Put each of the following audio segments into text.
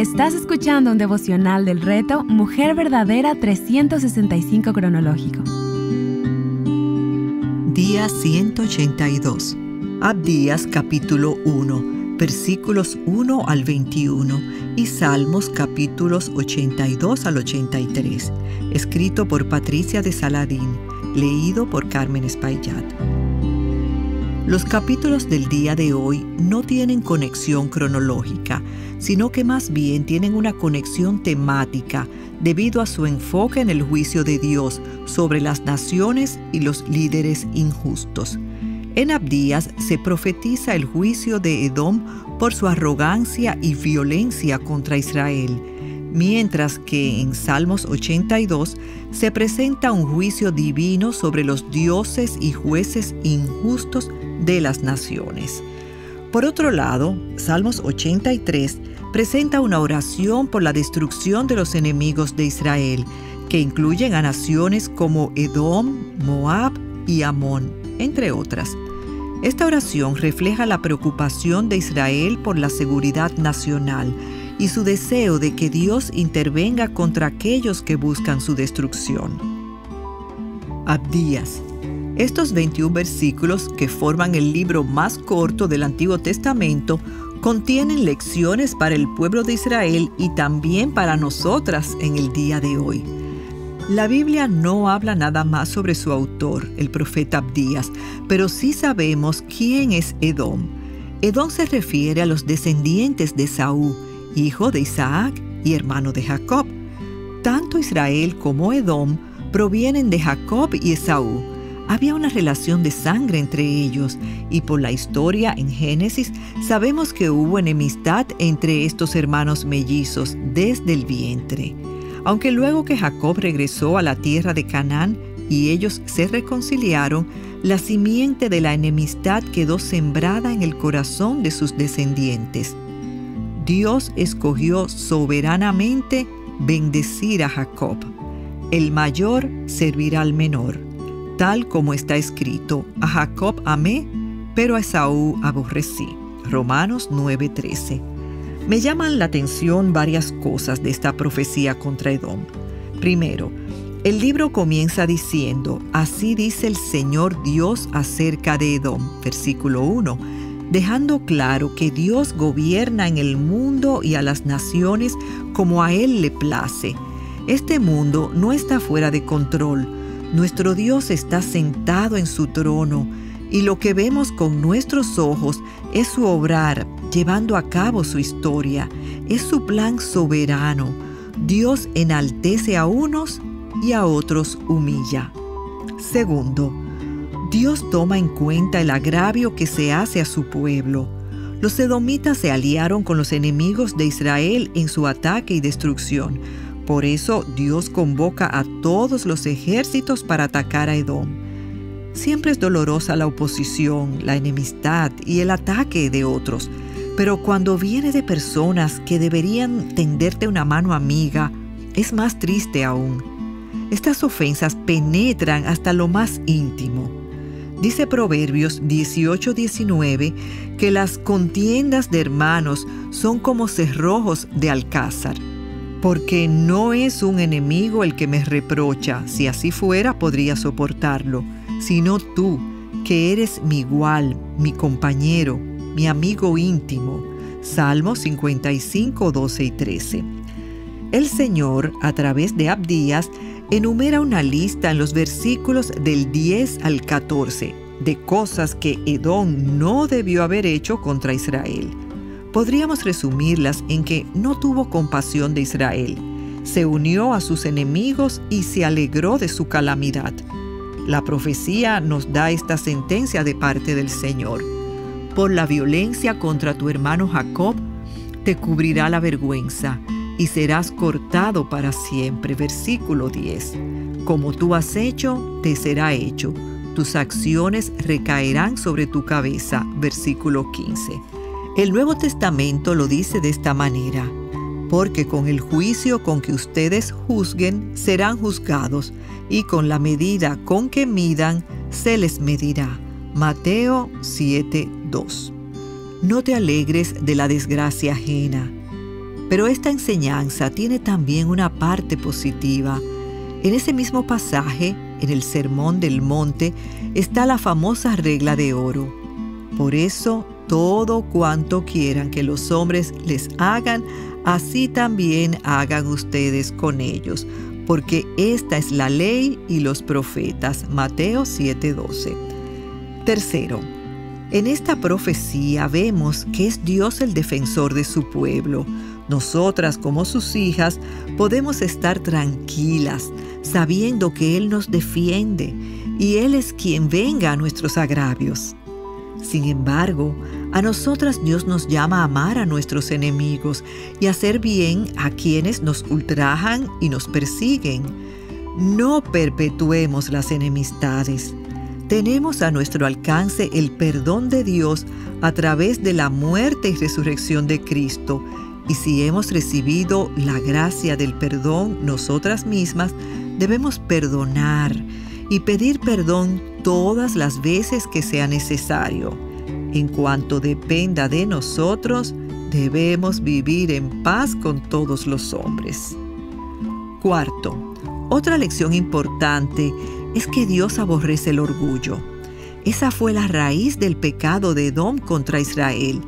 Estás escuchando un devocional del reto Mujer Verdadera 365 cronológico. Día 182. Abdías capítulo 1, versículos 1 al 21 y Salmos capítulos 82 al 83. Escrito por Patricia de Saladín, leído por Carmen Espaillat. Los capítulos del día de hoy no tienen conexión cronológica, sino que más bien tienen una conexión temática debido a su enfoque en el juicio de Dios sobre las naciones y los líderes injustos. En Abdías se profetiza el juicio de Edom por su arrogancia y violencia contra Israel, mientras que en Salmos 82 se presenta un juicio divino sobre los dioses y jueces injustos de las naciones. Por otro lado, Salmos 83 presenta una oración por la destrucción de los enemigos de Israel, que incluyen a naciones como Edom, Moab y Amón, entre otras. Esta oración refleja la preocupación de Israel por la seguridad nacional y su deseo de que Dios intervenga contra aquellos que buscan su destrucción. Abdías. Estos 21 versículos, que forman el libro más corto del Antiguo Testamento, contienen lecciones para el pueblo de Israel y también para nosotras en el día de hoy. La Biblia no habla nada más sobre su autor, el profeta Abdías, pero sí sabemos quién es Edom. Edom se refiere a los descendientes de Esaú, hijo de Isaac y hermano de Jacob. Tanto Israel como Edom provienen de Jacob y Esaú. Había una relación de sangre entre ellos, y por la historia en Génesis sabemos que hubo enemistad entre estos hermanos mellizos desde el vientre. Aunque luego que Jacob regresó a la tierra de Canaán y ellos se reconciliaron, la simiente de la enemistad quedó sembrada en el corazón de sus descendientes. Dios escogió soberanamente bendecir a Jacob. El mayor servirá al menor, tal como está escrito: a Jacob amé, pero a Esaú aborrecí. Romanos 9:13. Me llaman la atención varias cosas de esta profecía contra Edom. Primero, el libro comienza diciendo: así dice el Señor Dios acerca de Edom, versículo 1, dejando claro que Dios gobierna en el mundo y a las naciones como a Él le place. Este mundo no está fuera de control. Nuestro Dios está sentado en su trono, y lo que vemos con nuestros ojos es su obrar, llevando a cabo su historia. Es su plan soberano. Dios enaltece a unos y a otros humilla. Segundo, Dios toma en cuenta el agravio que se hace a su pueblo. Los edomitas se aliaron con los enemigos de Israel en su ataque y destrucción. Por eso Dios convoca a todos los ejércitos para atacar a Edom. Siempre es dolorosa la oposición, la enemistad y el ataque de otros, pero cuando viene de personas que deberían tenderte una mano amiga, es más triste aún. Estas ofensas penetran hasta lo más íntimo. Dice Proverbios 18:19 que las contiendas de hermanos son como cerrojos de alcázar. Porque no es un enemigo el que me reprocha, si así fuera podría soportarlo, sino tú, que eres mi igual, mi compañero, mi amigo íntimo. Salmos 55, 12 y 13. El Señor, a través de Abdías, enumera una lista en los versículos del 10 al 14 de cosas que Edom no debió haber hecho contra Israel. Podríamos resumirlas en que no tuvo compasión de Israel, se unió a sus enemigos y se alegró de su calamidad. La profecía nos da esta sentencia de parte del Señor: por la violencia contra tu hermano Jacob, te cubrirá la vergüenza y serás cortado para siempre. Versículo 10. Como tú has hecho, te será hecho. Tus acciones recaerán sobre tu cabeza. Versículo 15. El Nuevo Testamento lo dice de esta manera: porque con el juicio con que ustedes juzguen serán juzgados, y con la medida con que midan se les medirá. Mateo 7:2. No te alegres de la desgracia ajena, Pero esta enseñanza tiene también una parte positiva. En ese mismo pasaje, en el Sermón del Monte, está la famosa regla de oro. Por eso, todo cuanto quieran que los hombres les hagan, así también hagan ustedes con ellos, porque esta es la ley y los profetas. Mateo 7:12. Tercero, en esta profecía vemos que es Dios el defensor de su pueblo. Nosotras, como sus hijas, podemos estar tranquilas, sabiendo que Él nos defiende y Él es quien venga a nuestros agravios. Sin embargo, a nosotras Dios nos llama a amar a nuestros enemigos y a hacer bien a quienes nos ultrajan y nos persiguen. No perpetuemos las enemistades. Tenemos a nuestro alcance el perdón de Dios a través de la muerte y resurrección de Cristo. Y si hemos recibido la gracia del perdón nosotras mismas, debemos perdonar y pedir perdón todas las veces que sea necesario. En cuanto dependa de nosotros, debemos vivir en paz con todos los hombres. Cuarto, otra lección importante es que Dios aborrece el orgullo. Esa fue la raíz del pecado de Edom contra Israel.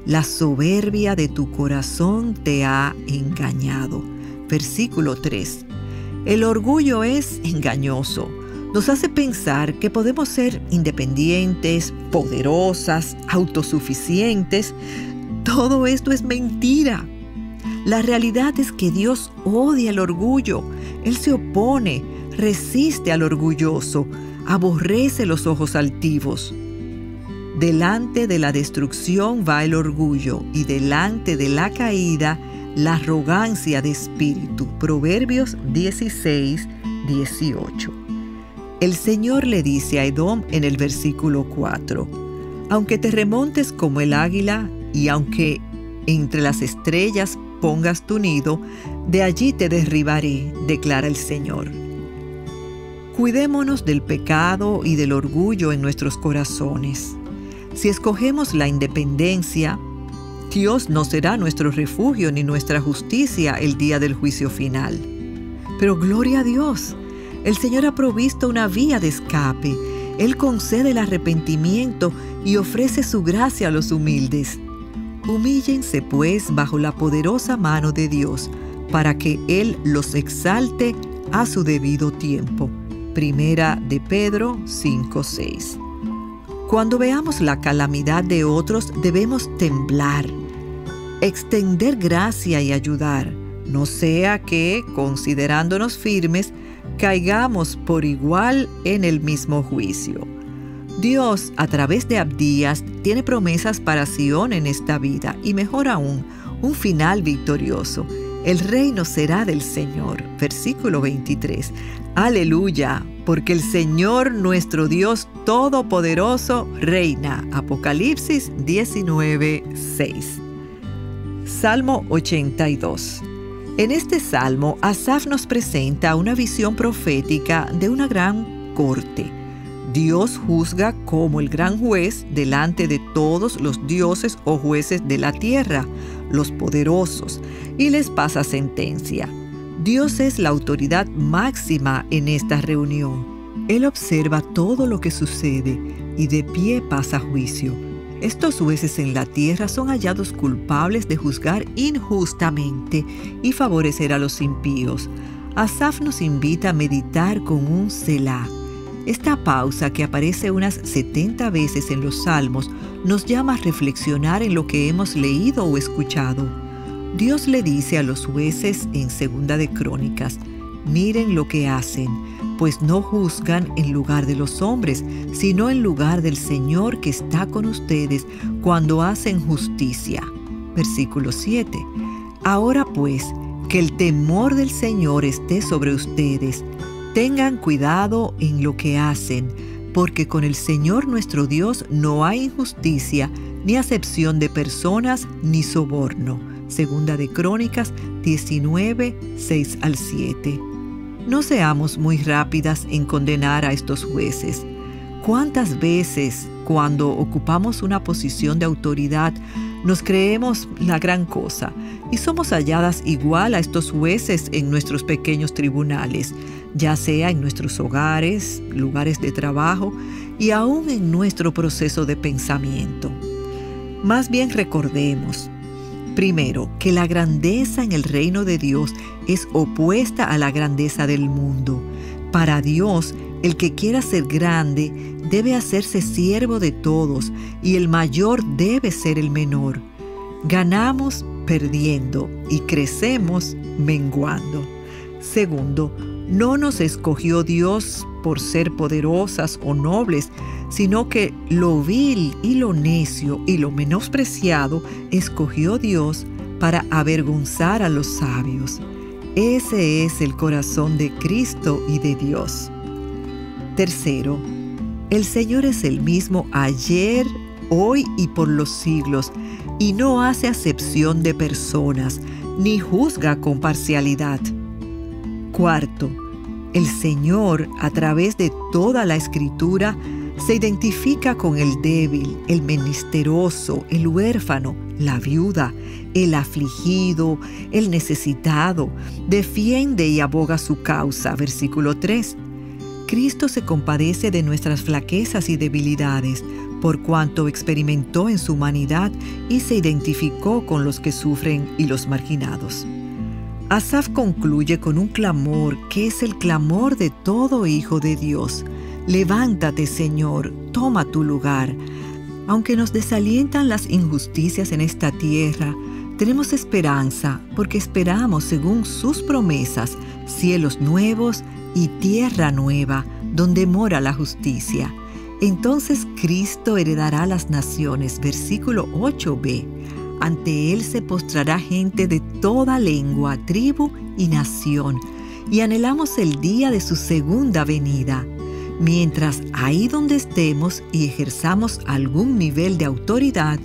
La soberbia de tu corazón te ha engañado. Versículo 3. El orgullo es engañoso. Nos hace pensar que podemos ser independientes, poderosas, autosuficientes. Todo esto es mentira. La realidad es que Dios odia el orgullo. Él se opone, resiste al orgulloso, aborrece los ojos altivos. Delante de la destrucción va el orgullo y delante de la caída la arrogancia de espíritu. Proverbios 16:18. El Señor le dice a Edom en el versículo 4, aunque te remontes como el águila y aunque entre las estrellas pongas tu nido, de allí te derribaré, declara el Señor. Cuidémonos del pecado y del orgullo en nuestros corazones. Si escogemos la independencia, Dios no será nuestro refugio ni nuestra justicia el día del juicio final. Pero gloria a Dios, el Señor ha provisto una vía de escape. Él concede el arrepentimiento y ofrece su gracia a los humildes. Humíllense pues bajo la poderosa mano de Dios, para que Él los exalte a su debido tiempo. Primera de Pedro 5:6. Cuando veamos la calamidad de otros, debemos temblar, extender gracia y ayudar, no sea que, considerándonos firmes, caigamos por igual en el mismo juicio. Dios, a través de Abdías, tiene promesas para Sión en esta vida y mejor aún, un final victorioso. El reino será del Señor. Versículo 23. Aleluya, porque el Señor nuestro Dios Todopoderoso reina. Apocalipsis 19:6. Salmo 82. En este salmo, Asaf nos presenta una visión profética de una gran corte. Dios juzga como el gran juez delante de todos los dioses o jueces de la tierra, los poderosos, y les pasa sentencia. Dios es la autoridad máxima en esta reunión. Él observa todo lo que sucede y de pie pasa juicio. Estos jueces en la tierra son hallados culpables de juzgar injustamente y favorecer a los impíos. Asaf nos invita a meditar con un Selah. Esta pausa, que aparece unas 70 veces en los Salmos, nos llama a reflexionar en lo que hemos leído o escuchado. Dios le dice a los jueces en Segunda de Crónicas: miren lo que hacen, pues no juzgan en lugar de los hombres, sino en lugar del Señor que está con ustedes cuando hacen justicia. Versículo 7. Ahora pues, que el temor del Señor esté sobre ustedes. Tengan cuidado en lo que hacen, porque con el Señor nuestro Dios no hay injusticia, ni acepción de personas, ni soborno. Segunda de Crónicas 19:6-7. No seamos muy rápidas en condenar a estos jueces. ¿Cuántas veces, cuando ocupamos una posición de autoridad, Nos creemos la gran cosa y somos halladas igual a estos jueces en nuestros pequeños tribunales, ya sea en nuestros hogares, lugares de trabajo y aún en nuestro proceso de pensamiento. Más bien recordemos, primero, que la grandeza en el reino de Dios es opuesta a la grandeza del mundo. Para Dios, el que quiera ser grande debe hacerse siervo de todos y el mayor debe ser el menor. Ganamos perdiendo y crecemos menguando. Segundo, no nos escogió Dios por ser poderosas o nobles, sino que lo vil y lo necio y lo menospreciado escogió Dios para avergonzar a los sabios. Ese es el corazón de Cristo y de Dios. Tercero, el Señor es el mismo ayer, hoy y por los siglos, y no hace acepción de personas, ni juzga con parcialidad. Cuarto, el Señor, a través de toda la Escritura, se identifica con el débil, el menesteroso, el huérfano, la viuda, el afligido, el necesitado. Defiende y aboga su causa. Versículo 3. Cristo se compadece de nuestras flaquezas y debilidades, por cuanto experimentó en su humanidad y se identificó con los que sufren y los marginados. Asaf concluye con un clamor que es el clamor de todo hijo de Dios. Levántate, Señor, toma tu lugar. Aunque nos desalientan las injusticias en esta tierra, tenemos esperanza porque esperamos, según sus promesas, cielos nuevos y tierra nueva, donde mora la justicia. Entonces Cristo heredará las naciones. Versículo 8b. Ante Él se postrará gente de toda lengua, tribu y nación, y anhelamos el día de su segunda venida. Mientras ahí donde estemos y ejerzamos algún nivel de autoridad,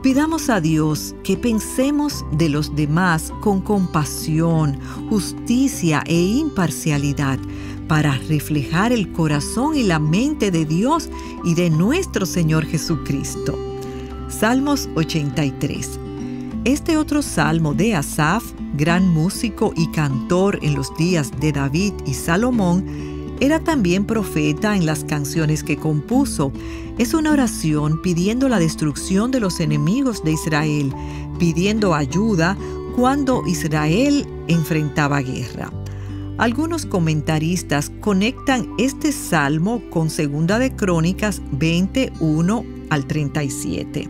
pidamos a Dios que pensemos de los demás con compasión, justicia e imparcialidad para reflejar el corazón y la mente de Dios y de nuestro Señor Jesucristo. Salmos 83. Este otro salmo de Asaf, gran músico y cantor en los días de David y Salomón, era también profeta en las canciones que compuso. Es una oración pidiendo la destrucción de los enemigos de Israel, pidiendo ayuda cuando Israel enfrentaba guerra. Algunos comentaristas conectan este salmo con 2 de Crónicas 21 al 37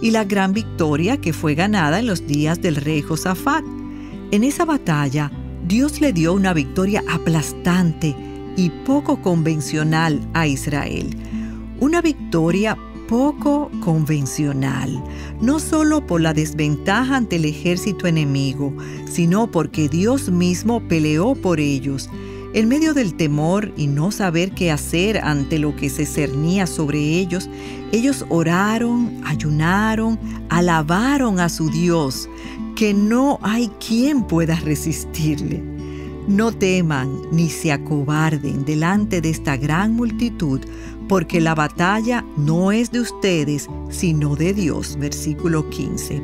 y la gran victoria que fue ganada en los días del rey Josafat. En esa batalla, Dios le dio una victoria aplastante y poco convencional a Israel. Una victoria poco convencional, no solo por la desventaja ante el ejército enemigo, sino porque Dios mismo peleó por ellos. En medio del temor y no saber qué hacer ante lo que se cernía sobre ellos, ellos oraron, ayunaron, alabaron a su Dios, que no hay quien pueda resistirle. No teman ni se acobarden delante de esta gran multitud, porque la batalla no es de ustedes, sino de Dios. Versículo 15.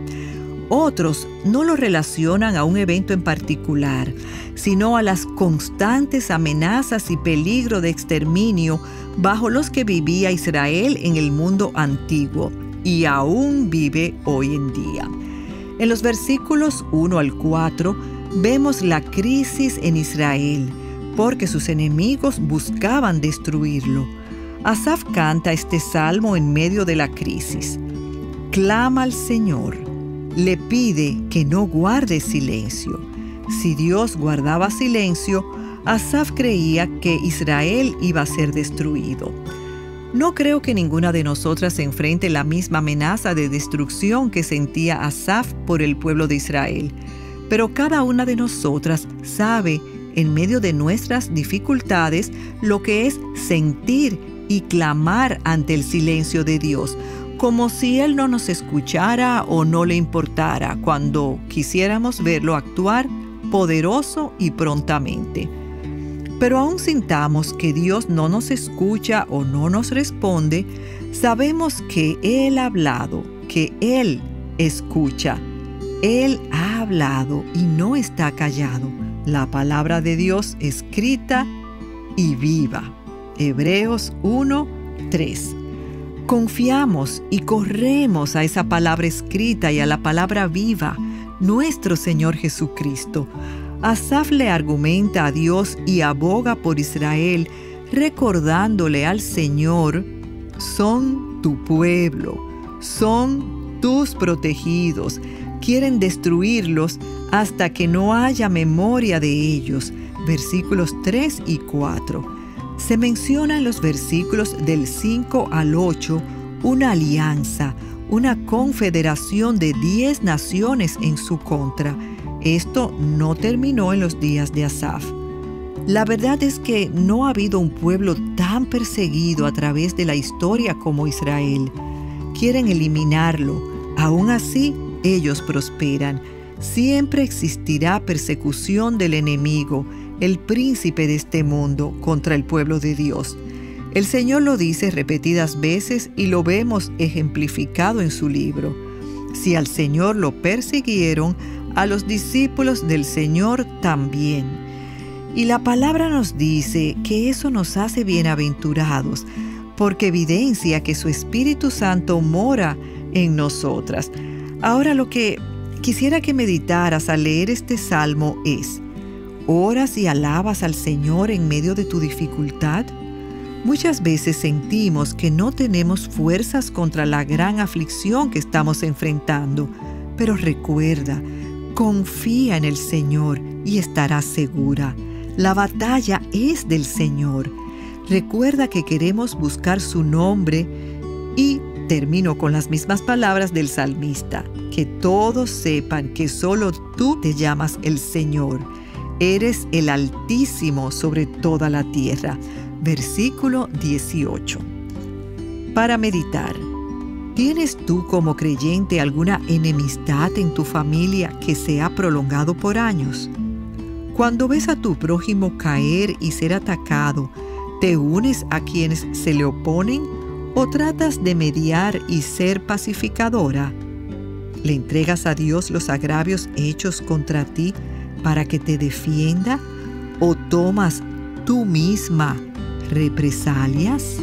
Otros no lo relacionan a un evento en particular, sino a las constantes amenazas y peligro de exterminio bajo los que vivía Israel en el mundo antiguo y aún vive hoy en día. En los versículos 1 al 4 vemos la crisis en Israel, porque sus enemigos buscaban destruirlo. Asaf canta este salmo en medio de la crisis. Clama al Señor. Le pide que no guarde silencio. Si Dios guardaba silencio, Asaf creía que Israel iba a ser destruido. No creo que ninguna de nosotras enfrente la misma amenaza de destrucción que sentía Asaf por el pueblo de Israel, pero cada una de nosotras sabe, en medio de nuestras dificultades, lo que es sentir y clamar ante el silencio de Dios, como si Él no nos escuchara o no le importara cuando quisiéramos verlo actuar poderoso y prontamente. Pero aún sintamos que Dios no nos escucha o no nos responde, sabemos que Él ha hablado, que Él Escucha, Él ha hablado y no está callado. La palabra de Dios escrita y viva. Hebreos 1:3. Confiamos y corremos a esa palabra escrita y a la palabra viva, nuestro Señor Jesucristo. Asaf le argumenta a Dios y aboga por Israel, recordándole al Señor: son tu pueblo, son tus protegidos. Quieren destruirlos hasta que no haya memoria de ellos. Versículos 3 y 4. Se menciona en los versículos del 5 al 8 una alianza, una confederación de 10 naciones en su contra. Esto no terminó en los días de Asaf. La verdad es que no ha habido un pueblo tan perseguido a través de la historia como Israel. Quieren eliminarlo. Aún así, ellos prosperan. Siempre existirá persecución del enemigo, el príncipe de este mundo, contra el pueblo de Dios. El Señor lo dice repetidas veces y lo vemos ejemplificado en su libro. Si al Señor lo persiguieron, a los discípulos del Señor también. Y la palabra nos dice que eso nos hace bienaventurados, porque evidencia que su Espíritu Santo mora en nosotras. Ahora, lo que quisiera que meditaras al leer este salmo es: ¿oras y alabas al Señor en medio de tu dificultad? Muchas veces sentimos que no tenemos fuerzas contra la gran aflicción que estamos enfrentando, pero recuerda, confía en el Señor y estarás segura. La batalla es del Señor. Recuerda que queremos buscar su nombre y termino con las mismas palabras del salmista: que todos sepan que solo tú te llamas el Señor. Eres el Altísimo sobre toda la tierra. Versículo 18. Para meditar, ¿tienes tú como creyente alguna enemistad en tu familia que se ha prolongado por años? Cuando ves a tu prójimo caer y ser atacado, ¿te unes a quienes se le oponen o tratas de mediar y ser pacificadora? ¿Le entregas a Dios los agravios hechos contra ti para que te defienda o tomas tú misma represalias?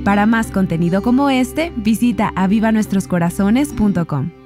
Para más contenido como este, visita avivanuestroscorazones.com.